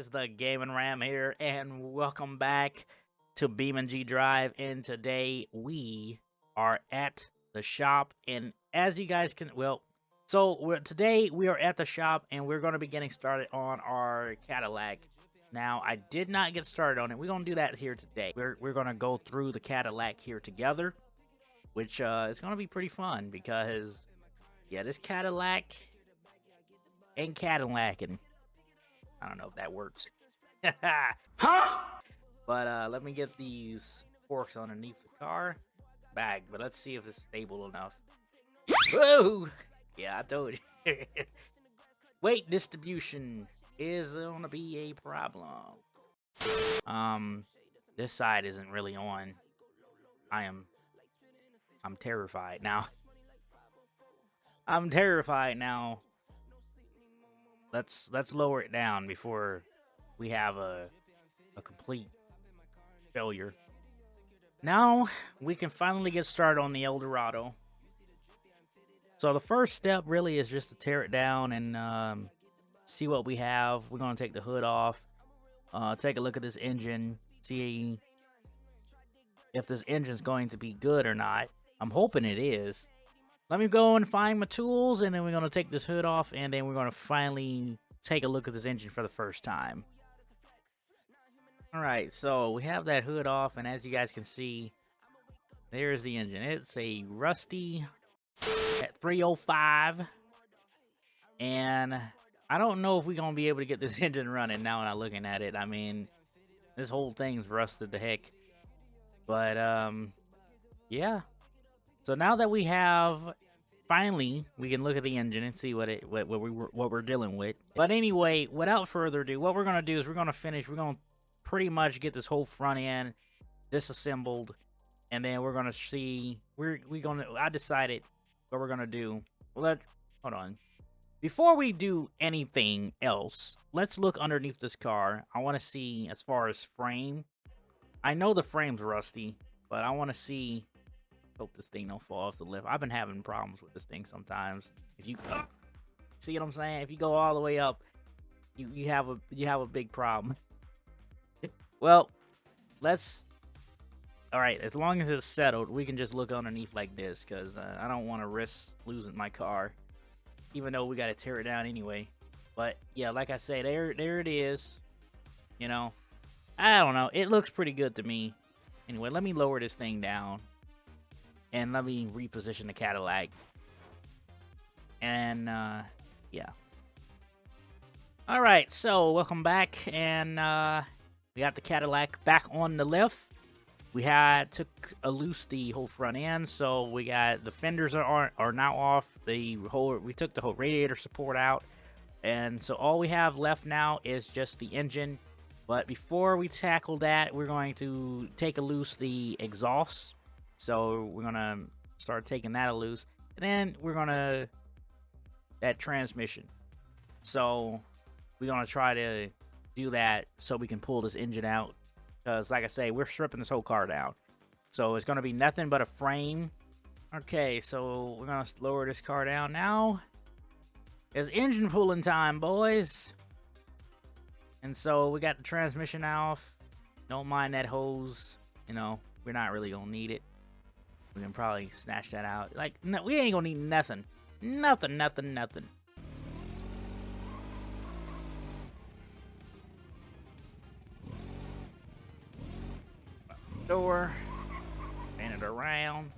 guys, the Gaming Ram here, and welcome back to BeamNG Drive. And today we are at the shop, and as you guys can, today we are at the shop, and we're going to be getting started on our Cadillac. Now, I did not get started on it. We're going to do that here today. We're going to go through the Cadillac here together, which is going to be pretty fun because, yeah, this Cadillac ain't Cadillacing. I don't know if that works. Huh? But let me get these forks underneath the car bag. But let's see if it's stable enough. Whoa! Yeah, I told you. Weight distribution is gonna be a problem. This side isn't really on. I'm terrified now. I'm terrified now. Let's lower it down before we have a complete failure. Now we can finally get started on the Eldorado. So the first step really is just to tear it down and see what we have. We're gonna take the hood off, take a look at this engine, see if this engine's going to be good or not. I'm hoping it is. Let me go and find my tools, and then we're going to take this hood off, and then we're going to finally take a look at this engine for the first time. Alright, so we have that hood off, and as you guys can see, there's the engine. It's a rusty at 305, and I don't know if we're going to be able to get this engine running now when I'm looking at it. I mean, this whole thing's rusted to heck. But, yeah. So now that we have, finally, we can look at the engine and see what we're dealing with. But anyway, without further ado, what we're gonna do is we're gonna pretty much get this whole front end disassembled, and then we're gonna see. I decided what we're gonna do. Hold on. Before we do anything else, let's look underneath this car. I want to see as far as frame. I know the frame's rusty, but I want to see. Hope this thing don't fall off the lift. I've been having problems with this thing sometimes. If you see what I'm saying, if you go all the way up, you have a big problem. Well, all right. As long as it's settled, we can just look underneath like this because I don't want to risk losing my car, even though we got to tear it down anyway. But yeah, like I say, there it is. You know, I don't know. It looks pretty good to me. Anyway, let me lower this thing down. And let me reposition the Cadillac. And, yeah. Alright, so welcome back. And, we got the Cadillac back on the lift. We took loose the whole front end. So we got the fenders are now off. We took the whole radiator support out. And so all we have left now is just the engine. But before we tackle that, we're going to take loose the exhaust. So we're gonna start taking that loose, and then we're gonna that transmission. So we're gonna try to do that so we can pull this engine out, because like I say, we're stripping this whole car down. So it's gonna be nothing but a frame. Okay, so we're gonna lower this car down now. It's engine pulling time, boys. And so we got the transmission off. Don't mind that hose. You know, we're not really gonna need it. We can probably snatch that out. Like, no, we ain't gonna need nothing. Nothing. Door. Spin it around.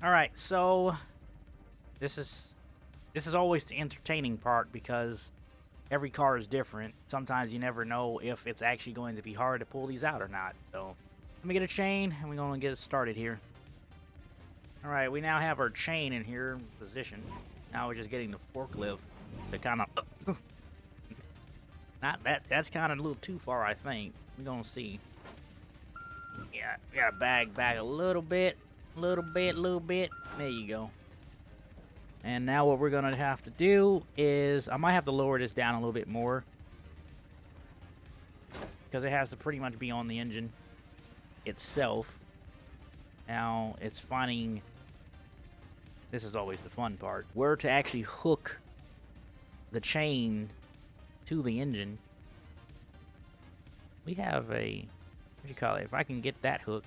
Alright, so this is always the entertaining part because every car is different. Sometimes you never know if it's actually going to be hard to pull these out or not. So let me get a chain, and we're going to get it started here. All right, we now have our chain in here in position. Now we're just getting the forklift to kind of... That's kind of a little too far, I think. We're going to see. Yeah, we got to bag back a little bit. Little bit. There you go. And now what we're going to have to do is, I might have to lower this down a little bit more, because it has to pretty much be on the engine itself. Now, it's finding this is always the fun part, where to actually hook the chain to the engine. We have a, what do you call it? If I can get that hook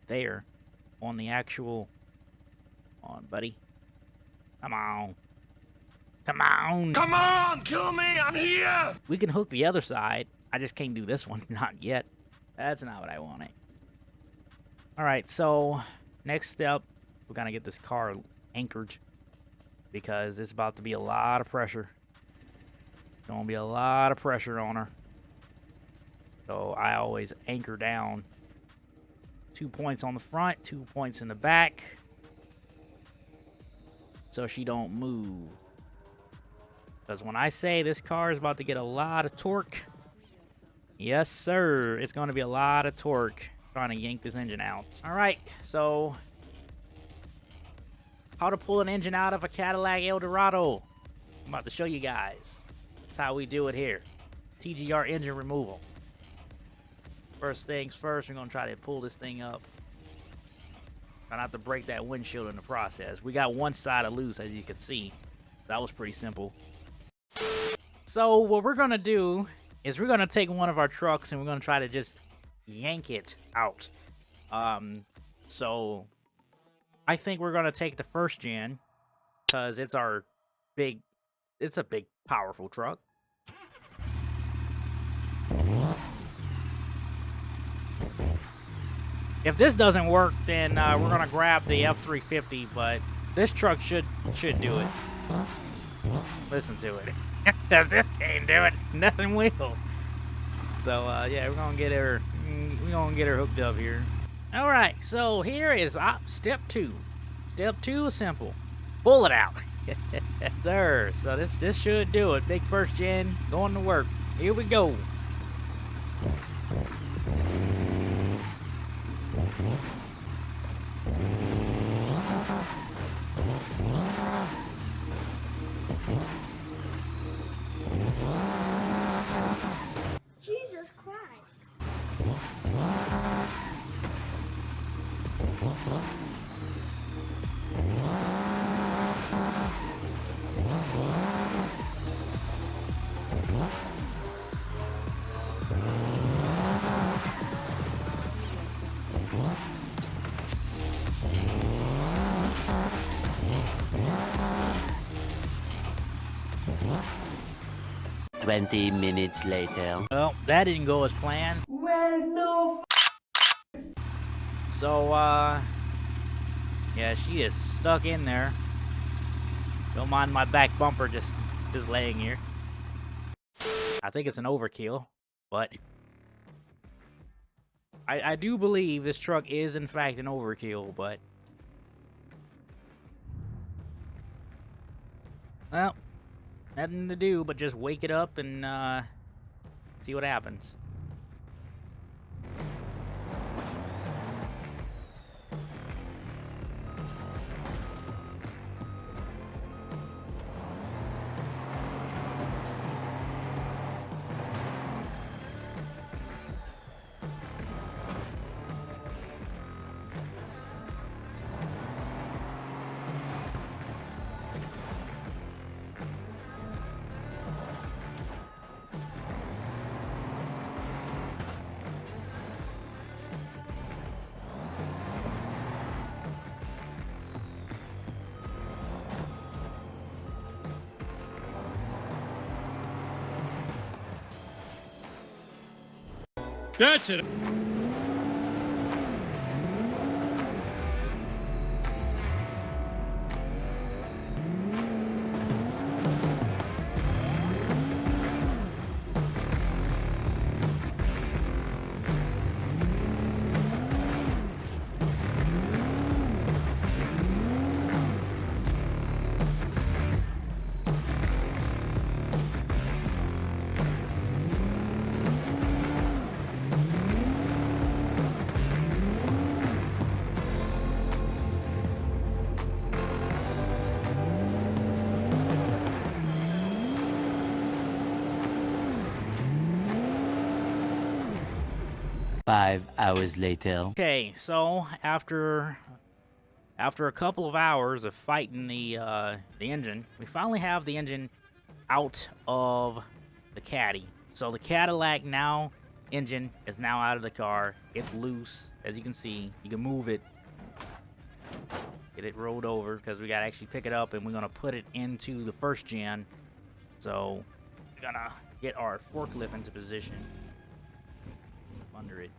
there on the actual, come on, buddy. Come on. Come on. Come on, kill me, I'm here. We can hook the other side. I just can't do this one, not yet. That's not what I wanted. All right, so next step, we're gonna get this car anchored because it's about to be a lot of pressure. There's gonna be a lot of pressure on her. So I always anchor down 2 points on the front, 2 points in the back, so she don't move. Because when I say this car is about to get a lot of torque, yes sir, it's going to be a lot of torque trying to yank this engine out. All right, so how to pull an engine out of a Cadillac Eldorado. I'm about to show you guys. That's how we do it here. TGR engine removal. First things first, we're going to try to pull this thing up. Try not to break that windshield in the process. We got one side loose, as you can see. That was pretty simple. So what we're going to do is we're going to take one of our trucks and we're going to try to just yank it out. So I think we're going to take the first gen because it's a big, powerful truck. If this doesn't work, then we're going to grab the F350, but this truck should do it. Listen to it. If this can't do it, nothing will. So yeah, we're gonna get her hooked up here. All right, so here is step 2. Step 2 is simple. Pull it out. There. So this should do it. Big first gen going to work. Here we go. Jesus Christ. Twenty minutes later. Well, that didn't go as planned. Well, no. So, yeah, she is stuck in there. Don't mind my back bumper just laying here. I think it's an overkill, but I do believe this truck is in fact an overkill, but well, nothing to do but just wake it up and see what happens. That's it. Five hours later. Okay, so after After a couple of hours of fighting the engine, we finally have the engine out of the Caddy. So the Cadillac now engine is now out of the car. It's loose, as you can see. You can move it, get it rolled over, because we gotta actually pick it up and we're gonna put it into the first gen. So we're gonna get our forklift into position under it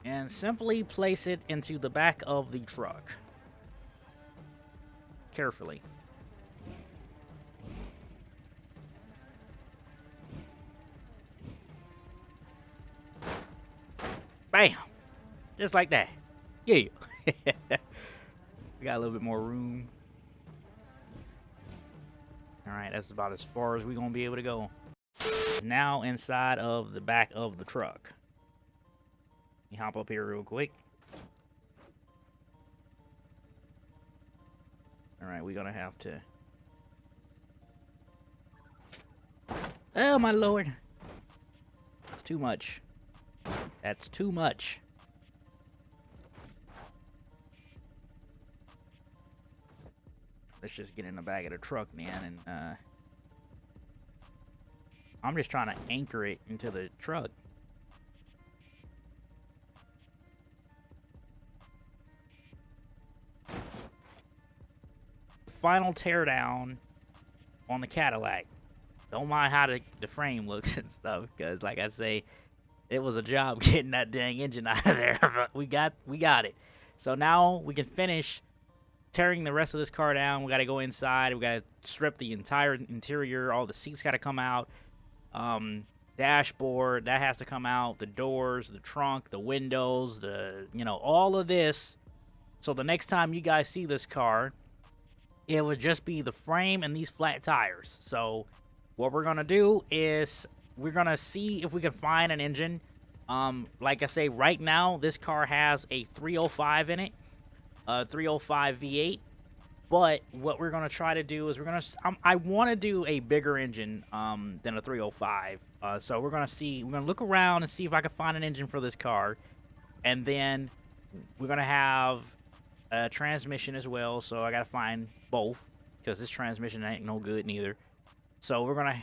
and simply place it into the back of the truck carefully. Bam! Just like that. Yeah. We got a little bit more room. Alright, that's about as far as we're going to be able to go. Now inside of the back of the truck. Let me hop up here real quick. Alright, we're going to have to... Oh, my lord. That's too much. That's too much. Let's just get in the back of the truck, man, and I'm just trying to anchor it into the truck. Final teardown on the Cadillac. Don't mind how the frame looks and stuff, because like I say, it was a job getting that dang engine out of there, but we got it. So now we can finish tearing the rest of this car down. We got to go inside. We got to strip the entire interior. All the seats got to come out. Dashboard, that has to come out. The doors, the trunk, the windows, all of this. So the next time you guys see this car, it would just be the frame and these flat tires. So what we're going to do is we're going to see if we can find an engine. Like I say, right now, this car has a 305 in it. 305 V8, but what we're gonna try to do is I want to do a bigger engine than a 305. So we're gonna look around and see if I can find an engine for this car, and then we're gonna have a transmission as well. So I gotta find both, because this transmission ain't no good neither. So we're gonna,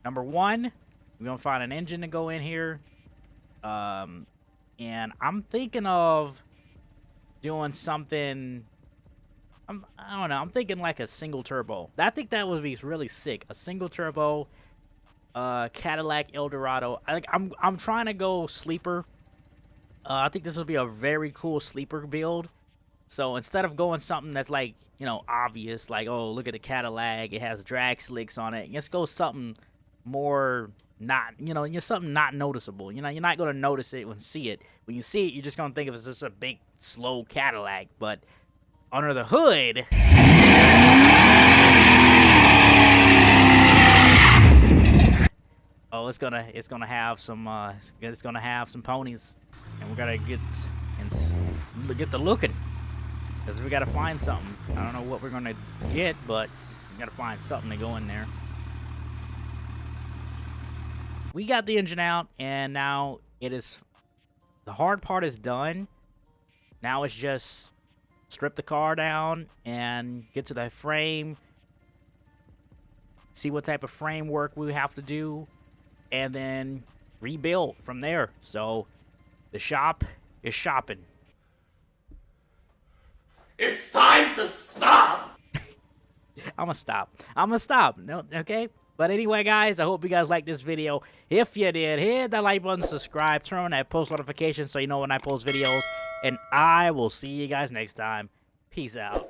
number one, we're gonna find an engine to go in here, and I'm thinking of doing something, I don't know, I'm thinking like a single turbo. I think that would be really sick. A single turbo Cadillac Eldorado. I'm trying to go sleeper. I think this would be a very cool sleeper build. So instead of going something that's like, obvious, like, oh, look at the Cadillac, it has drag slicks on it, let's go something more something not noticeable. You're not going to notice it when you see it. When you see it, you're just going to think of it as just a big, slow Cadillac. But under the hood, oh, it's gonna have some ponies, and we gotta get the looking, because we gotta find something. I don't know what we're gonna get, but we gotta find something to go in there. We got the engine out, and now the hard part is done. Now it's just strip the car down and get to that frame, see what type of framework we have to do, and then rebuild from there. So the shop is shopping. It's time to stop! I'm gonna stop. No, okay? But anyway, guys, I hope you guys liked this video. If you did, hit that like button, subscribe, turn on that post notification so you know when I post videos. And I will see you guys next time. Peace out.